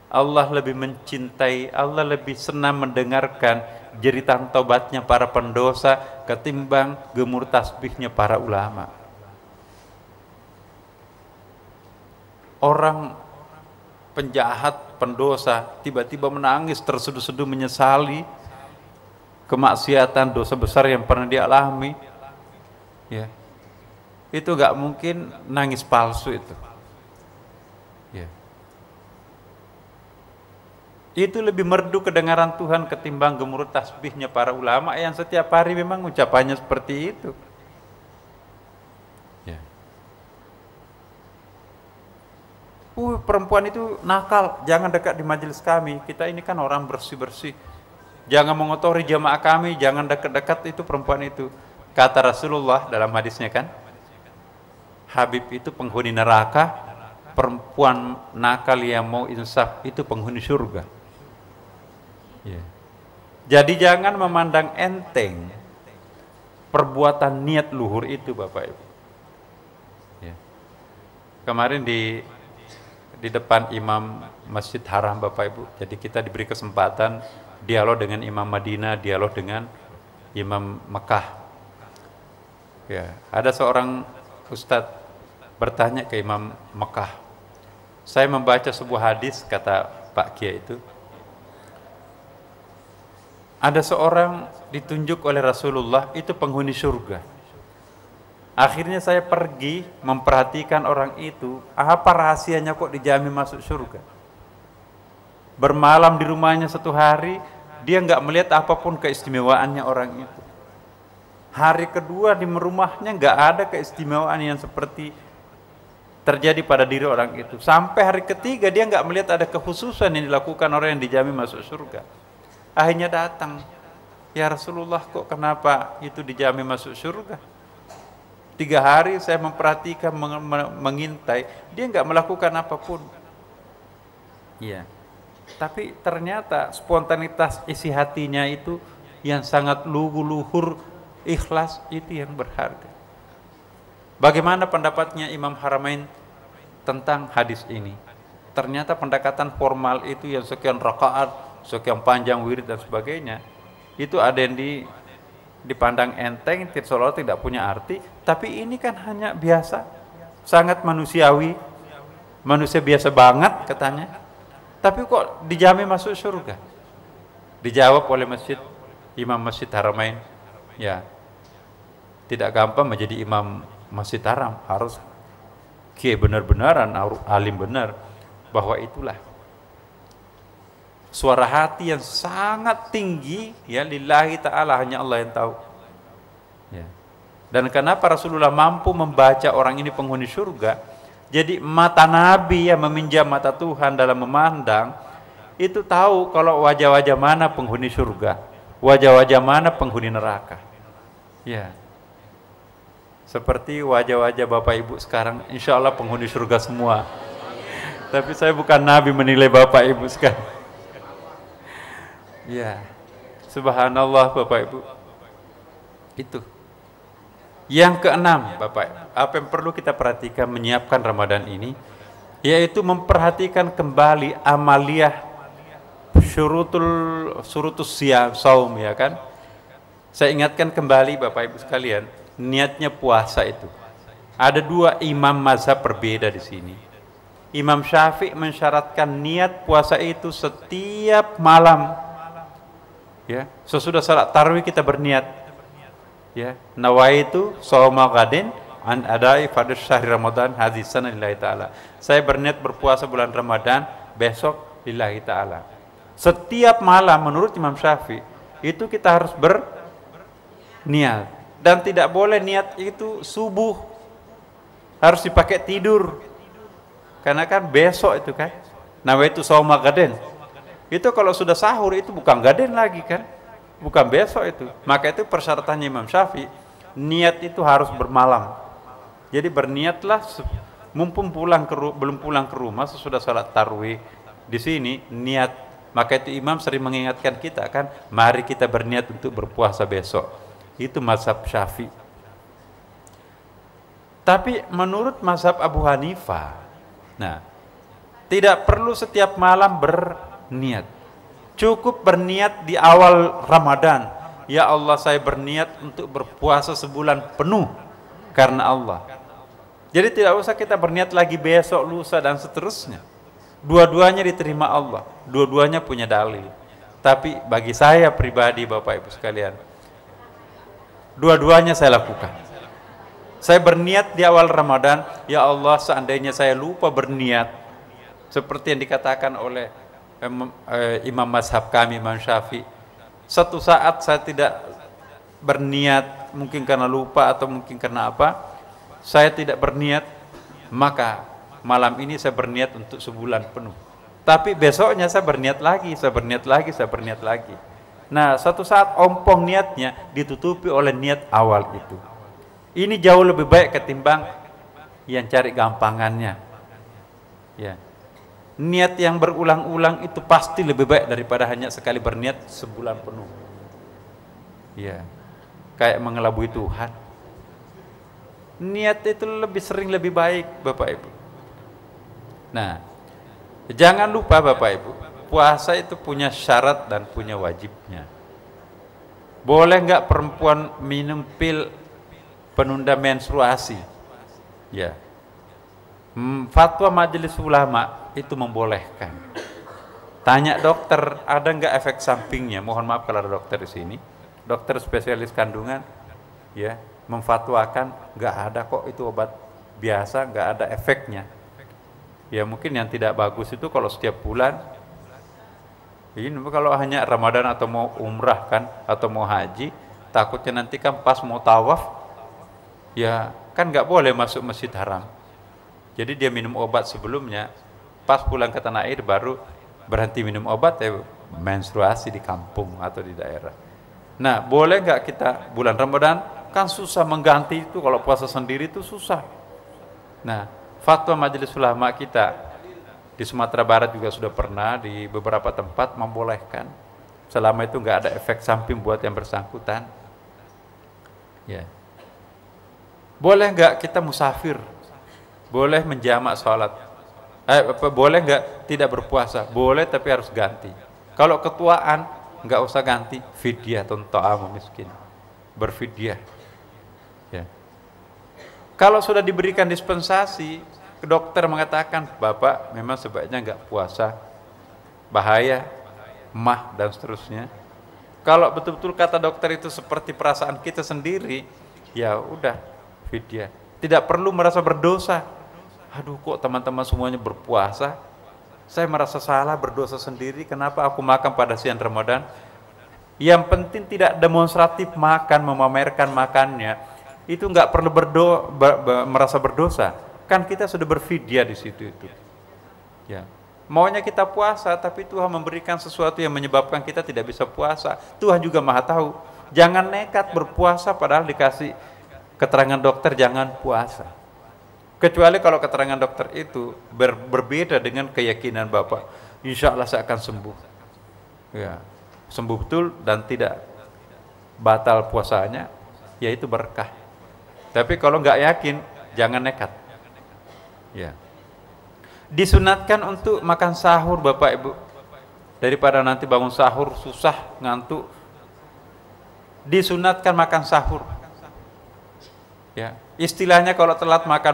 Allah lebih mencintai, Allah lebih senang mendengarkan jeritan tobatnya para pendosa ketimbang gemur tasbihnya para ulama. Orang penjahat, pendosa tiba-tiba menangis terseduh-seduh menyesali kemaksiatan, dosa besar yang pernah dialami, ya, itu gak mungkin nangis palsu itu, ya. Itu lebih merdu kedengaran Tuhan ketimbang gemuruh tasbihnya para ulama yang setiap hari memang ucapannya seperti itu, ya. Perempuan itu nakal, jangan dekat di majelis kami, kita ini kan orang bersih-bersih, jangan mengotori jamaah kami, jangan dekat-dekat itu perempuan itu. Kata Rasulullah dalam hadisnya kan, Habib itu penghuni neraka, perempuan nakal yang mau insaf itu penghuni surga. Ya. Jadi jangan memandang enteng perbuatan niat luhur itu Bapak Ibu. Ya. Kemarin di depan imam Masjid Haram Bapak Ibu, jadi kita diberi kesempatan dialog dengan imam Madinah, dialog dengan imam Mekah. Ya, ada seorang ustadz bertanya ke imam Mekah, saya membaca sebuah hadis, kata Pak Kiai itu, ada seorang ditunjuk oleh Rasulullah itu penghuni surga. Akhirnya saya pergi memperhatikan orang itu, apa rahasianya kok dijamin masuk surga. Bermalam di rumahnya 1 hari, dia nggak melihat apapun keistimewaannya orang itu. Hari kedua di rumahnya nggak ada keistimewaan yang seperti terjadi pada diri orang itu. Sampai hari ketiga dia nggak melihat ada kekhususan yang dilakukan orang yang dijamin masuk surga. Akhirnya datang, ya Rasulullah kok kenapa itu dijamin masuk surga? 3 hari saya memperhatikan, mengintai, dia nggak melakukan apapun. Iya. Tapi ternyata spontanitas isi hatinya itu yang sangat luhur, ikhlas, itu yang berharga. Bagaimana pendapatnya Imam Haramain tentang hadis ini? Ternyata pendekatan formal itu yang sekian rakaat, sekian panjang wirid dan sebagainya, itu ada yang dipandang enteng, seolah tidak punya arti. Tapi ini kan hanya biasa, sangat manusiawi, manusia biasa banget katanya. Tapi kok dijamin masuk surga? Dijawab oleh Imam Masjid Haramain, ya tidak gampang menjadi imam Masjid Haram, harus kiai benar-benaran, alim benar, bahwa itulah suara hati yang sangat tinggi, ya lillahi ta'ala, hanya Allah yang tahu, ya. Dan kenapa Rasulullah mampu membaca orang ini penghuni surga? Jadi mata Nabi yang meminjam mata Tuhan dalam memandang, itu tahu kalau wajah-wajah mana penghuni surga, wajah-wajah mana penghuni neraka, ya. Seperti wajah-wajah Bapak Ibu sekarang, insya Allah penghuni surga semua. Tapi saya bukan Nabi menilai Bapak Ibu sekarang. Ya, subhanallah Bapak Ibu. Itu. Yang keenam Bapak, apa yang perlu kita perhatikan menyiapkan Ramadan ini, yaitu memperhatikan kembali amaliyah syurutus saum, ya kan. Saya ingatkan kembali Bapak Ibu sekalian, niatnya puasa itu. Ada 2 imam mazhab berbeda di sini. Imam Syafi'i mensyaratkan niat puasa itu setiap malam. Ya, sesudah salat tarawih kita berniat. Ya, nawaitu shauma ghadin an adai fardhu syahri Ramadan hadhihi sanah lillahi taala. Saya berniat berpuasa bulan Ramadan besok lillahi taala. Setiap malam menurut Imam Syafi'i itu kita harus berniat, dan tidak boleh niat itu subuh. Harus dipakai tidur. Karena kan besok itu kan. Nawaitu shauma ghadin. Itu kalau sudah sahur itu bukan gaden lagi kan, bukan besok itu. Maka itu persyaratannya Imam Syafi'i, niat itu harus bermalam. Jadi berniatlah mumpung belum pulang ke rumah sesudah salat tarawih di sini niat. Maka itu imam sering mengingatkan kita kan, mari kita berniat untuk berpuasa besok. Itu mazhab Syafi'i. Tapi menurut mazhab Abu Hanifah, nah, tidak perlu setiap malam berniat. Cukup berniat di awal Ramadan. Ya Allah, saya berniat untuk berpuasa sebulan penuh karena Allah. Jadi tidak usah kita berniat lagi besok, lusa dan seterusnya. Dua-duanya diterima Allah, dua-duanya punya dalil. Tapi bagi saya pribadi, Bapak Ibu sekalian, dua-duanya saya lakukan. Saya berniat di awal Ramadan, ya Allah seandainya saya lupa berniat, seperti yang dikatakan oleh imam mazhab kami, Imam Syafi'i, satu saat saya tidak berniat, mungkin karena lupa atau mungkin karena apa, saya tidak berniat, maka malam ini saya berniat untuk sebulan penuh. Tapi besoknya saya berniat lagi, saya berniat lagi, saya berniat lagi. Nah, satu saat ompong niatnya ditutupi oleh niat awal itu. Ini jauh lebih baik ketimbang yang cari gampangannya. Ya. Niat yang berulang-ulang itu pasti lebih baik daripada hanya sekali berniat sebulan penuh. Ya. Kayak mengelabui Tuhan. Niat itu lebih sering lebih baik, Bapak Ibu. Nah, jangan lupa Bapak Ibu, puasa itu punya syarat dan punya wajibnya. Boleh nggak perempuan minum pil penunda menstruasi? Ya. Fatwa Majelis Ulama itu membolehkan. Tanya dokter, ada nggak efek sampingnya? Mohon maaf kalau ada dokter di sini, dokter spesialis kandungan, ya, memfatwakan nggak ada kok, itu obat biasa, nggak ada efeknya. Ya mungkin yang tidak bagus itu kalau setiap bulan, ini kalau hanya Ramadan atau mau umrah kan, atau mau haji, takutnya nanti kan pas mau tawaf, ya kan nggak boleh masuk Masjid Haram. Jadi dia minum obat sebelumnya, pas pulang ke tanah air baru berhenti minum obat, ya menstruasi di kampung atau di daerah. Nah, boleh nggak kita bulan Ramadan, kan susah mengganti itu, kalau puasa sendiri itu susah. Nah, fatwa Majelis Ulama kita di Sumatera Barat juga sudah pernah di beberapa tempat membolehkan, selama itu nggak ada efek samping buat yang bersangkutan. Ya. Boleh nggak kita musafir? Boleh menjamak sholat? Boleh nggak tidak berpuasa? Boleh, tapi harus ganti. Kalau ketuaan nggak usah ganti, fidyah atau ta'am miskin, berfidyah. Ya. Kalau sudah diberikan dispensasi, dokter mengatakan, Bapak memang sebaiknya nggak puasa, bahaya, mah dan seterusnya. Kalau betul-betul kata dokter itu seperti perasaan kita sendiri, ya udah fidyah. Tidak perlu merasa berdosa. Aduh, kok teman-teman semuanya berpuasa, saya merasa salah, berdosa sendiri, kenapa aku makan pada siang Ramadan? Yang penting tidak demonstratif makan, memamerkan makannya. Itu nggak perlu merasa berdosa. Kan kita sudah berfidyah di situ itu. Ya. Maunya kita puasa, tapi Tuhan memberikan sesuatu yang menyebabkan kita tidak bisa puasa. Tuhan juga Maha tahu. Jangan nekat berpuasa padahal dikasih keterangan dokter jangan puasa. Kecuali kalau keterangan dokter itu berbeda dengan keyakinan Bapak. Insya Allah saya akan sembuh. Ya, sembuh betul dan tidak batal puasanya, yaitu berkah. Tapi kalau nggak yakin, jangan nekat. Ya. Disunatkan untuk makan sahur Bapak Ibu, daripada nanti bangun sahur susah ngantuk. Disunatkan makan sahur. Ya, istilahnya kalau telat makan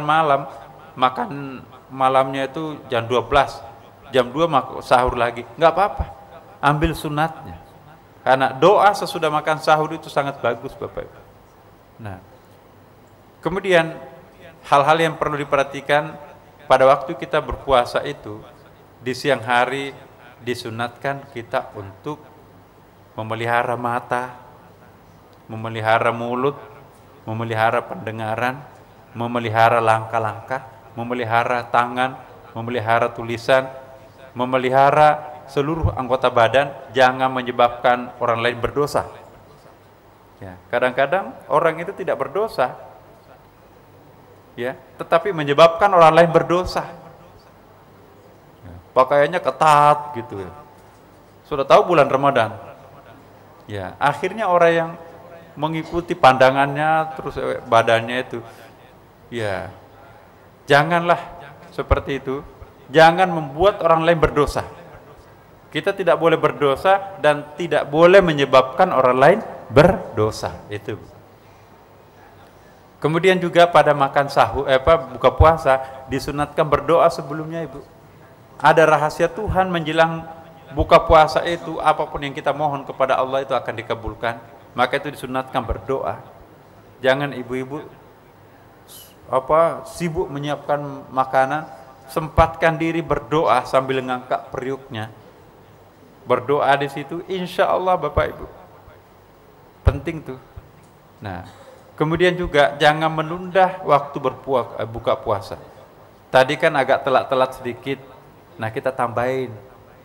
malamnya itu jam 12, jam 2 sahur lagi, nggak apa-apa, ambil sunatnya. Karena doa sesudah makan sahur itu sangat bagus Bapak Ibu. Nah, kemudian hal-hal yang perlu diperhatikan pada waktu kita berpuasa itu, di siang hari disunatkan kita untuk memelihara mata, memelihara mulut, memelihara pendengaran, memelihara langkah-langkah, memelihara tangan, memelihara tulisan, memelihara seluruh anggota badan, jangan menyebabkan orang lain berdosa. Ya, kadang-kadang orang itu tidak berdosa, ya, tetapi menyebabkan orang lain berdosa. Ya, pakaiannya ketat gitu ya. Sudah tahu bulan Ramadan. Ya, akhirnya orang yang mengikuti pandangannya terus badannya itu, ya, janganlah seperti itu. Jangan membuat orang lain berdosa. Kita tidak boleh berdosa dan tidak boleh menyebabkan orang lain berdosa. Itu. Kemudian juga pada makan sahur, buka puasa disunatkan berdoa sebelumnya, Ibu. Ada rahasia Tuhan menjelang buka puasa itu, apapun yang kita mohon kepada Allah itu akan dikabulkan. Maka itu disunatkan berdoa. Jangan ibu-ibu sibuk menyiapkan makanan, sempatkan diri berdoa sambil ngangkat periuknya. Berdoa di situ, insya Allah Bapak Ibu. Penting tuh. Nah, kemudian juga jangan menunda waktu buka puasa. Tadi kan agak telat-telat sedikit. Nah, kita tambahin,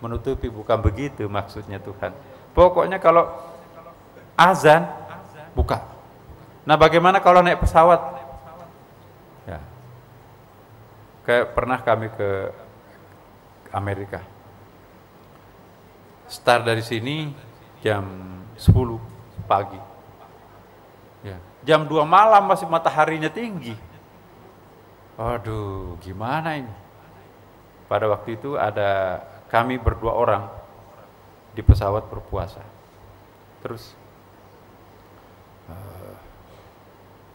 menutupi, bukan begitu maksudnya Tuhan. Pokoknya kalau azan, buka. Nah, bagaimana kalau naik pesawat? Ya. Kayak pernah kami ke Amerika. Start dari sini jam 10 pagi. Ya. Jam 2 malam masih mataharinya tinggi. Aduh, gimana ini? Pada waktu itu ada kami berdua orang di pesawat berpuasa. Terus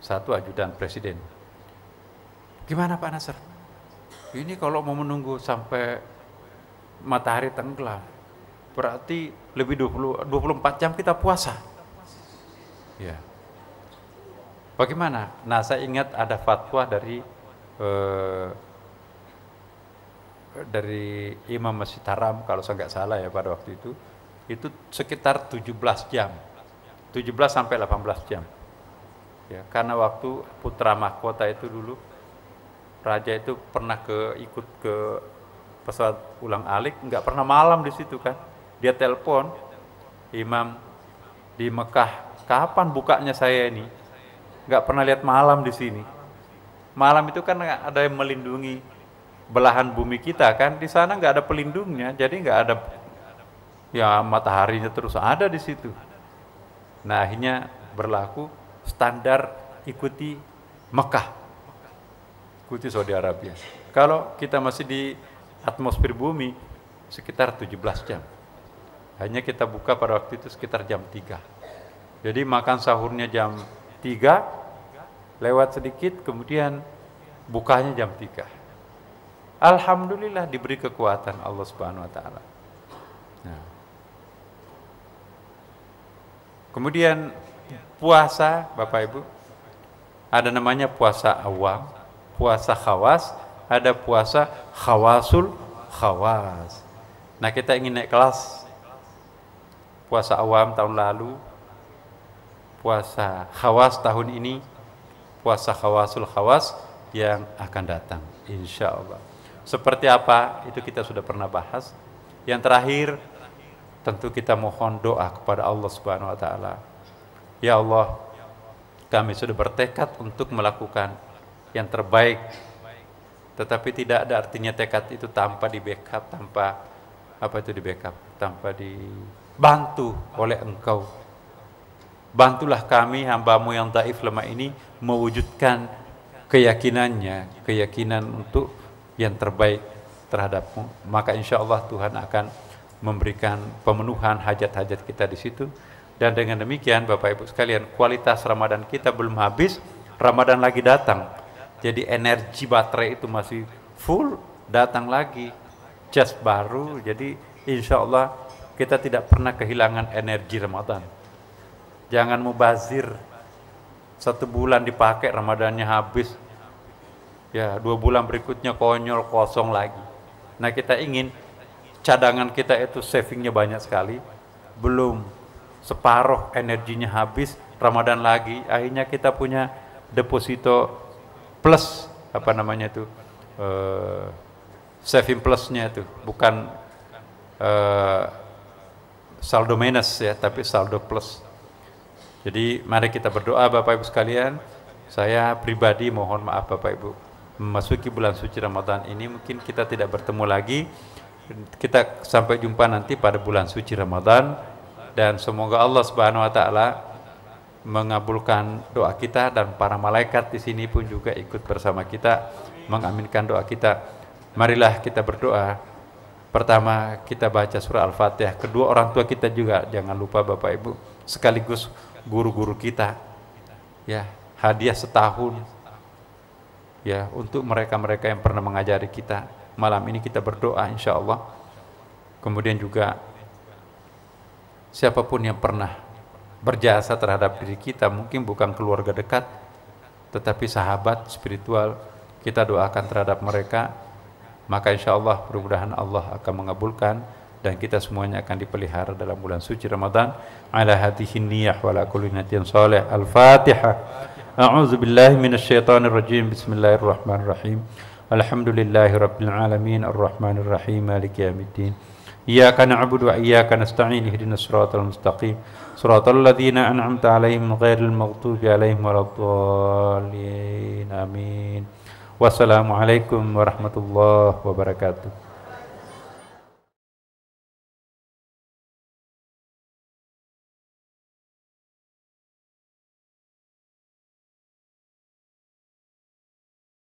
satu ajudan presiden. Gimana Pak Nasr? Ini kalau mau menunggu sampai matahari tenggelam, berarti lebih 24 jam kita puasa. Ya. Bagaimana? Nah, saya ingat ada fatwa dari Imam Masjid Haram, kalau saya nggak salah ya pada waktu itu sekitar 17 jam. 17 sampai 18 jam. Ya, karena waktu putra mahkota itu dulu, raja itu pernah ikut ke pesawat ulang-alik, nggak pernah malam di situ kan. Dia telepon imam di Mekah, kapan bukanya saya ini? Nggak pernah lihat malam di sini. Malam itu kan ada yang melindungi belahan bumi kita kan, di sana nggak ada pelindungnya, jadi nggak ada, ya mataharinya terus ada di situ. Nah, akhirnya berlaku standar ikuti Mekah, ikuti Saudi Arabia. Kalau kita masih di atmosfer bumi sekitar 17 jam. Hanya kita buka pada waktu itu sekitar jam 3. Jadi makan sahurnya jam 3, lewat sedikit, kemudian bukanya jam 3. Alhamdulillah diberi kekuatan Allah Subhanahu wa taala. Nah. Kemudian puasa, Bapak Ibu, ada namanya puasa awam, puasa khawas, ada puasa khawasul khawas. Nah, kita ingin naik kelas. Puasa awam tahun lalu, puasa khawas tahun ini, puasa khawasul khawas yang akan datang, insya Allah. Seperti apa? Itu kita sudah pernah bahas. Yang terakhir, tentu kita mohon doa kepada Allah Subhanahu wa taala. Ya Allah, kami sudah bertekad untuk melakukan yang terbaik, tetapi tidak ada artinya tekad itu tanpa di backup, tanpa dibantu oleh Engkau. Bantulah kami hamba-Mu yang dhaif lemah ini mewujudkan keyakinan untuk yang terbaik terhadap-Mu. Maka insya Allah Tuhan akan memberikan pemenuhan hajat-hajat kita di situ. Dan dengan demikian Bapak Ibu sekalian, kualitas Ramadan kita belum habis, Ramadan lagi datang. Jadi energi baterai itu masih full, datang lagi cas baru. Jadi insya Allah kita tidak pernah kehilangan energi Ramadan. Jangan mubazir, 1 bulan dipakai Ramadannya habis, ya 2 bulan berikutnya konyol kosong lagi. Nah, kita ingin cadangan kita itu savingnya banyak sekali, belum separuh energinya habis, Ramadan lagi, akhirnya kita punya deposito plus, saving plusnya itu, bukan saldo minus ya, tapi saldo plus. Jadi mari kita berdoa Bapak Ibu sekalian, Saya pribadi mohon maaf Bapak Ibu, memasuki bulan suci Ramadan ini mungkin kita tidak bertemu lagi. Kita sampai jumpa nanti pada bulan suci Ramadan, dan semoga Allah Subhanahu wa taala mengabulkan doa kita, dan para malaikat di sini pun juga ikut bersama kita mengaminkan doa kita. Marilah kita berdoa. Pertama kita baca surah Al-Fatihah, kedua orang tua kita juga jangan lupa Bapak Ibu, sekaligus guru-guru kita. Ya, hadiah setahun ya untuk mereka-mereka yang pernah mengajari kita. Malam ini kita berdoa insya Allah. Kemudian juga siapapun yang pernah berjasa terhadap diri kita, mungkin bukan keluarga dekat tetapi sahabat spiritual, kita doakan terhadap mereka, maka insya Allah mudah-mudahan Allah akan mengabulkan dan kita semuanya akan dipelihara dalam bulan suci Ramadan. Ala hadihin niyah wa ala kulli niyatin salih. Al-Fatihah. A'udzu billahi minasyaitonir rajim. Bismillahirrahmanirrahim. Alhamdulillahi rabbil alamin arrahmanir rahim maliki yaumiddin. Iyyaka na'budu wa iyyaka nasta'in ihdinas siratal mustaqim siratal ladzina an'amta 'alaihim ghairil maghdubi 'alaihim waladdallin. Amin. Wassalamualaikum warahmatullahi wabarakatuh.